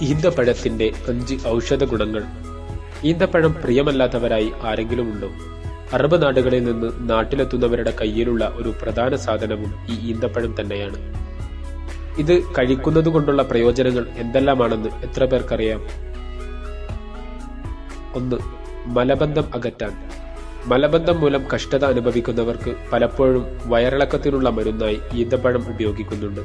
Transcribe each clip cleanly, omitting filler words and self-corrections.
ഈന്തപ്പഴത്തിന്റെ 5 ഔഷധ ഗുണങ്ങൾ. ഈന്തപ്പഴം പ്രിയമല്ലാത്തവരായി ആരെങ്കിലും ഉണ്ടോ? അറബ് നാടുകളിൽ നിന്ന് നാട്ടിലെത്തുന്നവരുടെ കയ്യിലുള്ള ഒരു പ്രധാന സാധനവും ഈ ഈന്തപ്പഴം തന്നെയാണ്. ഇത് കഴിക്കുന്നതുകൊണ്ടുള്ള പ്രയോജനങ്ങൾ എന്തെല്ലാമാണെന്ന് എത്ര പേർക്കറിയാം? 1. മലബന്ധം അകറ്റാൻ. മലബന്ധം മൂലം കഷ്ടത അനുഭവിക്കുന്നവർക്ക് പലപ്പോഴും വയറിളക്കത്തിനുള്ള മരുന്നായി ഈന്തപ്പഴം ഉപയോഗിക്കുന്നുണ്ട്.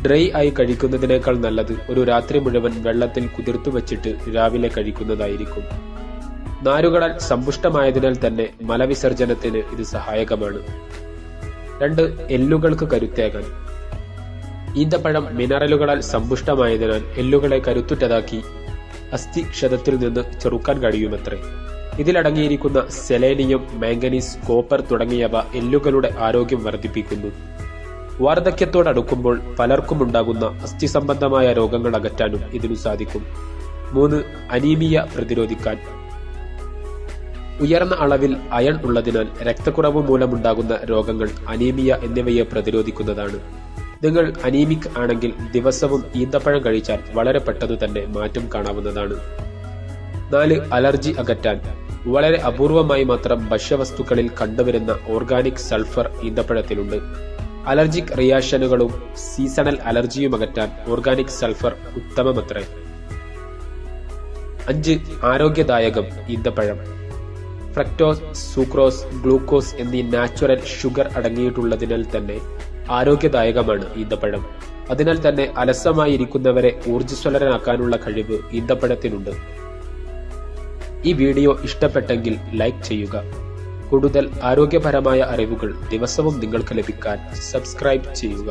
ഡ്രൈ ആയി കഴിക്കുന്നതിനേക്കാൾ നല്ലത് ഒരു രാത്രി മുഴുവൻ വെള്ളത്തിൽ കുതിർത്തു വച്ചിട്ട് രാവിലെ കഴിക്കുന്നതായിരിക്കും. നാരുകളാൽ സമ്പുഷ്ടമായതിനാൽ തന്നെ മലവിസർജനത്തിന് ഇത് സഹായകമാണ്. 2. എല്ലുകൾക്ക് കരുത്തേകാൻ. ഈന്തപ്പഴം മിനറലുകളാൽ സമ്പുഷ്ടമായതിനാൽ എല്ലുകളെ കരുത്തുറ്റതാക്കി അസ്ഥിക്ഷതത്തിൽ നിന്ന് ചെറുക്കാൻ കഴിയുമത്രേ. ഇതിലടങ്ങിയിരിക്കുന്ന സെലേനിയം, മാംഗനീസ്, കോപ്പർ തുടങ്ങിയവ എല്ലുകളുടെ ആരോഗ്യം വർദ്ധിപ്പിക്കുന്നു. വാർദ്ധക്യത്തോടടുക്കുമ്പോൾ പലർക്കുമുണ്ടാകുന്ന അസ്ഥി സംബന്ധമായ രോഗങ്ങൾ അകറ്റാനും ഇതിനു സാധിക്കും. 3. അനീമിയ പ്രതിരോധിക്കാൻ. ഉയർന്ന അളവിൽ അയൺ ഉള്ളതിനാൽ രക്തക്കുറവ് മൂലമുണ്ടാകുന്ന രോഗങ്ങൾ, അനീമിയ എന്നിവയെ പ്രതിരോധിക്കുന്നതാണ്. നിങ്ങൾ അനീമിക് ആണെങ്കിൽ ദിവസവും ഈന്തപ്പഴം കഴിച്ചാൽ വളരെ പെട്ടെന്ന് തന്നെ മാറ്റം കാണാവുന്നതാണ്. 4. അലർജി അകറ്റാൻ. വളരെ അപൂർവമായി മാത്രം ഭക്ഷ്യവസ്തുക്കളിൽ കണ്ടുവരുന്ന ഓർഗാനിക് സൾഫർ ഈന്തപ്പഴത്തിലുണ്ട്. അലർജിക് റിയാക്ഷനുകളും സീസണൽ അലർജിയും അകറ്റാൻ ഓർഗാനിക് സൾഫർ ഉത്തമമത്രേ. 5. ആരോഗ്യദായകം ഈന്തപ്പഴം. ഫ്രക്ടോസ്, സൂക്രോസ്, ഗ്ലൂക്കോസ് എന്നീ നാച്ചുറൽ ഷുഗർ അടങ്ങിയിട്ടുള്ളതിനാൽ തന്നെ ആരോഗ്യദായകമാണ് ഈന്തപ്പഴം. അതിനാൽ തന്നെ അലസമായിരിക്കുന്നവരെ ഊർജ്ജസ്വലരാക്കാനുള്ള കഴിവ് ഈന്തപ്പഴത്തിനുണ്ട്. ഈ വീഡിയോ ഇഷ്ടപ്പെട്ടെങ്കിൽ ലൈക്ക് ചെയ്യുക. കൂടുതൽ ആരോഗ്യപരമായ അറിവുകൾ ദിവസവും നിങ്ങൾക്ക് ലഭിക്കാൻ സബ്സ്ക്രൈബ് ചെയ്യുക.